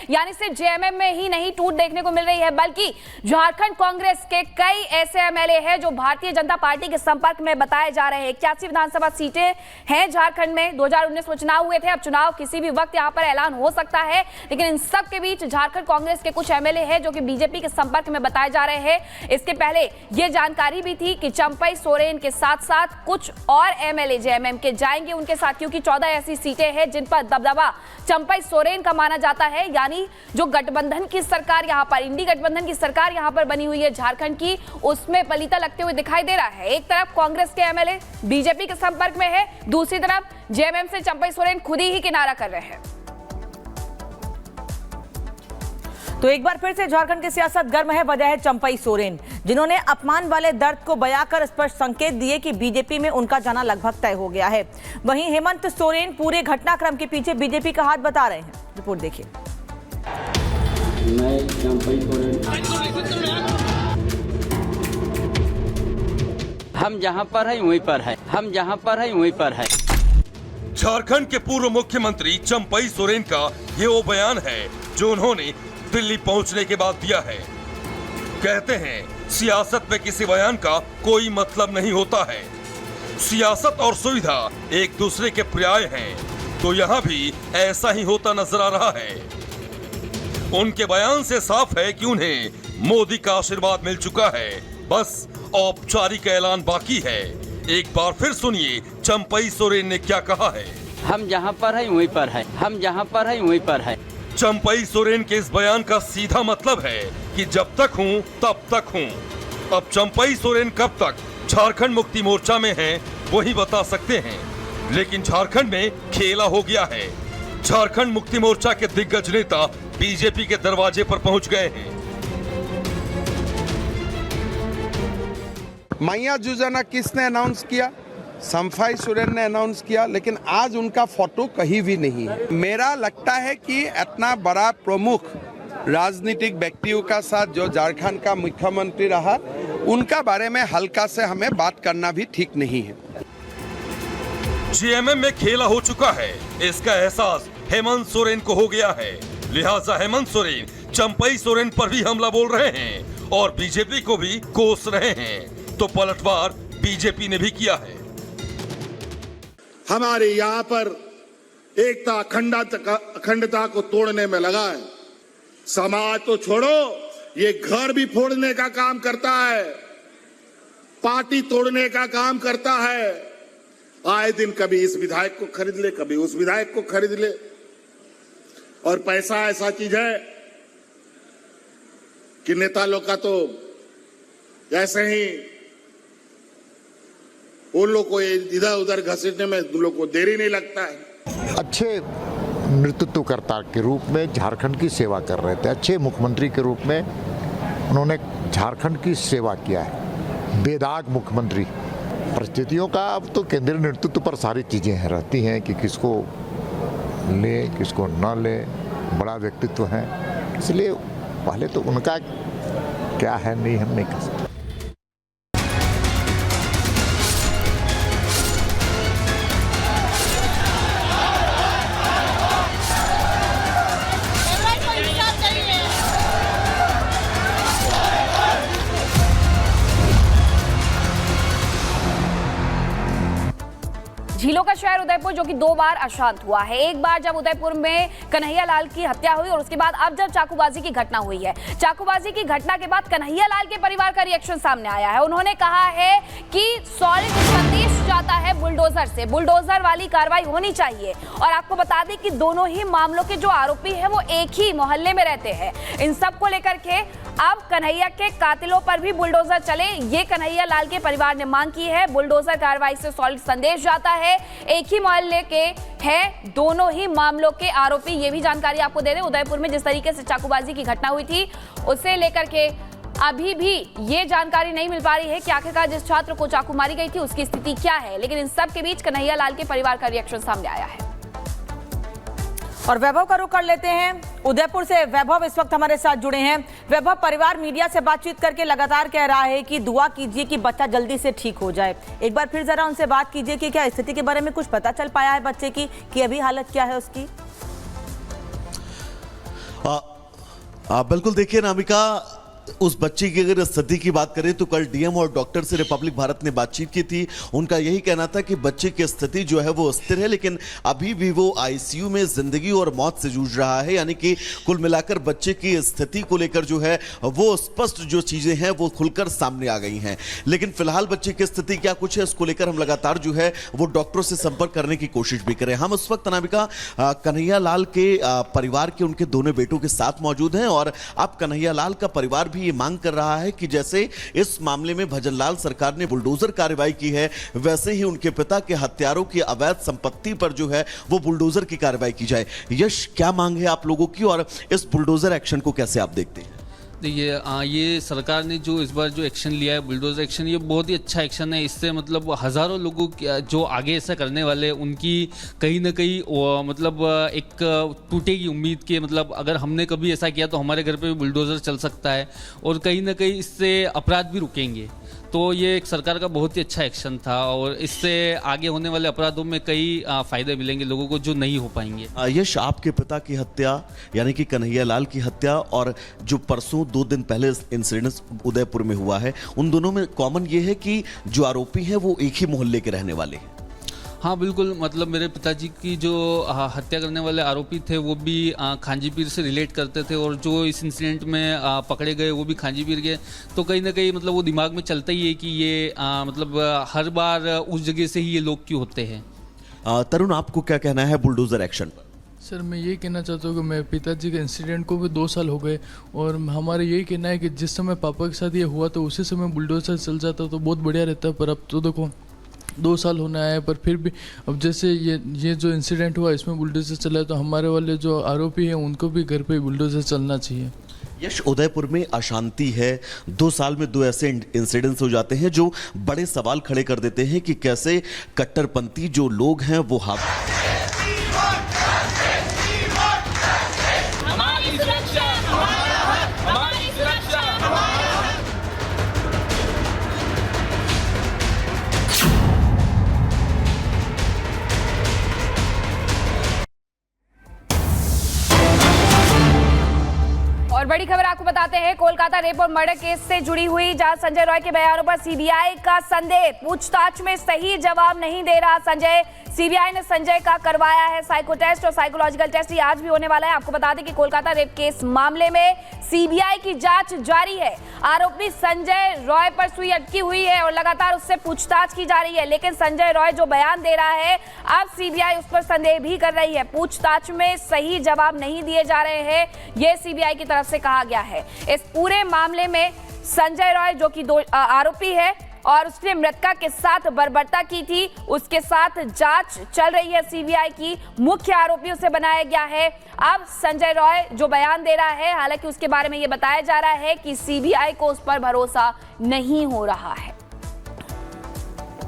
यानी सिर्फ जेएमएम में ही नहीं टूट देखने को मिल रही है, बल्कि झारखंड कांग्रेस के कई ऐसे एमएलए हैं जो भारतीय जनता पार्टी के संपर्क में बताए जा रहे हैं। 81 विधानसभा सीटें हैं झारखंड में। 2019 में चुनाव हुए थे, अब चुनाव किसी भी वक्त यहां पर ऐलान हो सकता है, लेकिन इन सब के बीच झारखंड कांग्रेस के कुछ एमएलए हैं जो कि बीजेपी के संपर्क में बताए जा रहे हैं। इसके पहले यह जानकारी भी थी कि चंपई सोरेन के साथ साथ कुछ और एमएलए जेएमएम के जाएंगे उनके साथ, क्योंकि 14 ऐसी सीटें हैं जिन पर दबदबा चंपई सोरेन का माना जाता है। यानी जो गठबंधन की सरकार यहां पर, इंडी गठबंधन की सरकार यहां पर बनी हुई है झारखंड की, उसमें पलीता लगते हुए दिखाई दे रहा है। एक तरफ कांग्रेस के एमएलए बीजेपी के संपर्क में है, दूसरी तरफ जेएमएम से चंपई सोरेन खुद ही किनारा कर रहे हैं। तो एक बार फिर से झारखंड की सियासत गर्म है। वजह है चंपई सोरेन, जिन्होंने अपमान वाले दर्द को बयां कर स्पष्ट संकेत दिए कि बीजेपी में उनका जाना लगभग तय हो गया है। वहीं हेमंत सोरेन पूरे घटनाक्रम के पीछे बीजेपी का हाथ बता रहे हैं। रिपोर्ट देखिए। मैं चंपई सोरेन, हम जहां पर है वहीं पर है, हम जहां पर है वहीं पर है। झारखंड के पूर्व मुख्यमंत्री चंपई सोरेन का ये वो बयान है जो उन्होंने दिल्ली पहुंचने के बाद दिया है। कहते हैं सियासत में किसी बयान का कोई मतलब नहीं होता है। सियासत और सुविधा एक दूसरे के पर्याय हैं, तो यहाँ भी ऐसा ही होता नजर आ रहा है। उनके बयान से साफ है कि उन्हें मोदी का आशीर्वाद मिल चुका है, बस औपचारिक ऐलान बाकी है। एक बार फिर सुनिए चंपई सोरेन ने क्या कहा है। हम जहां पर है वहीं पर है, हम जहां पर है वहीं पर है। चंपई सोरेन के इस बयान का सीधा मतलब है कि जब तक हूं तब तक हूं। अब चंपई सोरेन कब तक झारखंड मुक्ति मोर्चा में हैं, वही बता सकते हैं। लेकिन झारखंड में खेला हो गया है। झारखंड मुक्ति मोर्चा के दिग्गज नेता बीजेपी के दरवाजे पर पहुंच गए हैं। मैया योजना किसने अनाउंस किया? चंपई सोरेन ने अनाउंस किया, लेकिन आज उनका फोटो कहीं भी नहीं है। मेरा लगता है कि इतना बड़ा प्रमुख राजनीतिक व्यक्तियों का साथ जो झारखंड का मुख्यमंत्री रहा, उनका बारे में हल्का से हमें बात करना भी ठीक नहीं है। जेएमएम में खेला हो चुका है, इसका एहसास हेमंत सोरेन को हो गया है। लिहाजा हेमंत सोरेन चंपई सोरेन पर भी हमला बोल रहे हैं और बीजेपी को भी कोस रहे हैं। तो पलटवार बीजेपी ने भी किया है। हमारे यहाँ पर एकता अखंडता को तोड़ने में लगा है। समाज तो छोड़ो, ये घर भी फोड़ने का काम करता है, पार्टी तोड़ने का काम करता है। आए दिन कभी इस विधायक को खरीद ले, कभी उस विधायक को खरीद ले। और पैसा ऐसा चीज है कि नेता लोग का तो ऐसे ही उन लोग को इधर उधर घसीटने में उन लोग को देरी नहीं लगता है। अच्छे नेतृत्वकर्ता के रूप में झारखंड की सेवा कर रहे थे, अच्छे मुख्यमंत्री के रूप में उन्होंने झारखंड की सेवा किया है। बेदाग मुख्यमंत्री। परिस्थितियों का अब तो केंद्रीय नेतृत्व पर सारी चीज़ें रहती हैं कि किसको ले किसको न ले, बड़ा व्यक्तित्व है, इसलिए पहले तो उनका क्या है नहीं हम नहीं कह सकते। झीलों का शहर उदयपुर जो कि 2 बार अशांत हुआ है। एक बार जब उदयपुर में कन्हैया लाल की हत्या हुई और उसके बाद अब जब चाकूबाजी की घटना हुई है। चाकूबाजी की घटना के बाद कन्हैया लाल के परिवार का रिएक्शन सामने आया है। उन्होंने कहा है कि सॉलिड संदेश जाता है बुलडोजर से, बुलडोजर वाली कार्रवाई होनी चाहिए। और आपको बता दें कि दोनों ही मामलों के जो आरोपी हैं वो एक ही मोहल्ले में रहते हैं। इन सब को लेकर के अब कन्हैया के कातिलों पर भी बुलडोजर चले, ये कन्हैया लाल के परिवार ने मांग की है। बुलडोजर कार्रवाई से सॉलिड संदेश जाता है, एक ही मोहल्ले के हैं दोनों ही मामलों के आरोपी। ये भी जानकारी आपको दे रहे हैं, उदयपुर में जिस तरीके से चाकूबाजी की घटना हुई थी उससे लेकर के अभी भी ये जानकारी नहीं मिल पा रही है कि आखिरकार जिस छात्र को चाकू मारी गई थी उसकी स्थिति क्या है। लेकिन इन सब के बीच कन्हैया लाल के परिवार का रिएक्शन सामने आया है। और वैभव का रुख कर लेते हैं। उदयपुर से वैभव इस वक्त हमारे साथ जुड़े हैं। वैभव, परिवार मीडिया से बातचीत करके लगातार कह रहा है कि दुआ कीजिए कि बच्चा जल्दी से ठीक हो जाए। एक बार फिर जरा उनसे बात कीजिए कि क्या स्थिति के बारे में कुछ पता चल पाया है बच्चे की, कि अभी हालत क्या है उसकी? बिल्कुल, देखिए अनामिका, उस बच्चे की अगर स्थिति की बात करें तो कल डीएम और डॉक्टर से रिपब्लिक भारत ने बातचीत की थी। उनका यही कहना था कि बच्चे की स्थिति जो है वो स्थिर है, लेकिन अभी भी वो आईसीयू में जिंदगी और मौत से जूझ रहा है। यानी कि कुल मिलाकर बच्चे की स्थिति को लेकर जो है वो स्पष्ट जो चीजें हैं वो खुलकर सामने आ गई हैं। लेकिन फिलहाल बच्चे की स्थिति क्या कुछ है, इसको लेकर हम लगातार जो है वो डॉक्टरों से संपर्क करने की कोशिश भी करें। हम उस वक्त अनामिका कन्हैया लाल के परिवार के उनके दोनों बेटों के साथ मौजूद हैं और अब कन्हैया लाल का परिवार भी ये मांग कर रहा है कि जैसे इस मामले में भजनलाल सरकार ने बुलडोजर कार्रवाई की है, वैसे ही उनके पिता के हत्यारों की अवैध संपत्ति पर जो है वो बुलडोजर की कार्रवाई की जाए। यश, क्या मांग है आप लोगों की और इस बुलडोजर एक्शन को कैसे आप देखते हैं? देखिए, ये सरकार ने जो इस बार जो एक्शन लिया है, बुलडोजर एक्शन, ये बहुत ही अच्छा एक्शन है। इससे मतलब हज़ारों लोगों जो आगे ऐसा करने वाले हैं उनकी कहीं ना कहीं मतलब एक टूटेगी उम्मीद के, मतलब अगर हमने कभी ऐसा किया तो हमारे घर पे भी बुलडोजर चल सकता है और कहीं ना कहीं इससे अपराध भी रुकेंगे। तो ये एक सरकार का बहुत ही अच्छा एक्शन था और इससे आगे होने वाले अपराधों में कई फायदे मिलेंगे लोगों को जो नहीं हो पाएंगे। यश, आपके पिता की हत्या यानी कि कन्हैया लाल की हत्या और जो परसों 2 दिन पहले इंसिडेंट उदयपुर में हुआ है, उन दोनों में कॉमन ये है कि जो आरोपी हैं वो एक ही मोहल्ले के रहने वाले हैं। हाँ बिल्कुल, मतलब मेरे पिताजी की जो हत्या करने वाले आरोपी थे वो भी खांजी पीर से रिलेट करते थे और जो इस इंसिडेंट में पकड़े गए वो भी खांजी पीर के। तो कहीं ना कहीं मतलब वो दिमाग में चलता ही है कि ये मतलब हर बार उस जगह से ही ये लोग क्यों होते हैं। तरुण, आपको क्या कहना है बुलडोजर एक्शन पर? सर, मैं ये कहना चाहता हूँ कि मेरे पिताजी के इंसिडेंट को भी 2 साल हो गए और हमारा यही कहना है कि जिस समय पापा के साथ ये हुआ तो उसी समय बुलडोजर चल जाता तो बहुत बढ़िया रहता। पर अब तो देखो 2 साल होने आए, पर फिर भी अब जैसे ये जो इंसिडेंट हुआ इसमें बुलडोजर चला है तो हमारे वाले जो आरोपी हैं उनको भी घर पे बुलडोजर चलना चाहिए। यश, उदयपुर में अशांति है, 2 साल में 2 ऐसे इंसिडेंट्स हो जाते हैं जो बड़े सवाल खड़े कर देते हैं कि कैसे कट्टरपंथी जो लोग हैं वो और बड़ी खबर आपको बताते हैं, कोलकाता रेप और मर्डर केस से जुड़ी हुई जहां संजय रॉय के बयानों पर सीबीआई का संदेह, पूछताछ में सही जवाब नहीं दे रहा संजय। सीबीआई ने संजय का करवाया है साइको टेस्ट और साइकोलॉजिकल टेस्ट, ये आज भी होने वाला है। आपको बता दें कि कोलकाता रेप केस मामले में सीबीआई की जांच जारी है। आरोपी संजय रॉय पर सुई अटकी हुई है और लगातार उससे पूछताछ की जा रही है, लेकिन संजय रॉय जो बयान दे रहा है अब सीबीआई उस पर संदेह भी कर रही है। पूछताछ में सही जवाब नहीं दिए जा रहे हैं, यह सीबीआई की तरफ से कहा गया है। इस पूरे मामले में संजय रॉय जो कि आरोपी है और उसने मृतका के साथ बर्बरता की थी, उसके साथ जांच चल रही है सीबीआई की। मुख्य आरोपी उसे बनाया गया है। अब संजय रॉय जो बयान दे रहा है, हालांकि उसके बारे में यह बताया जा रहा है कि सीबीआई को उस पर भरोसा नहीं हो रहा है।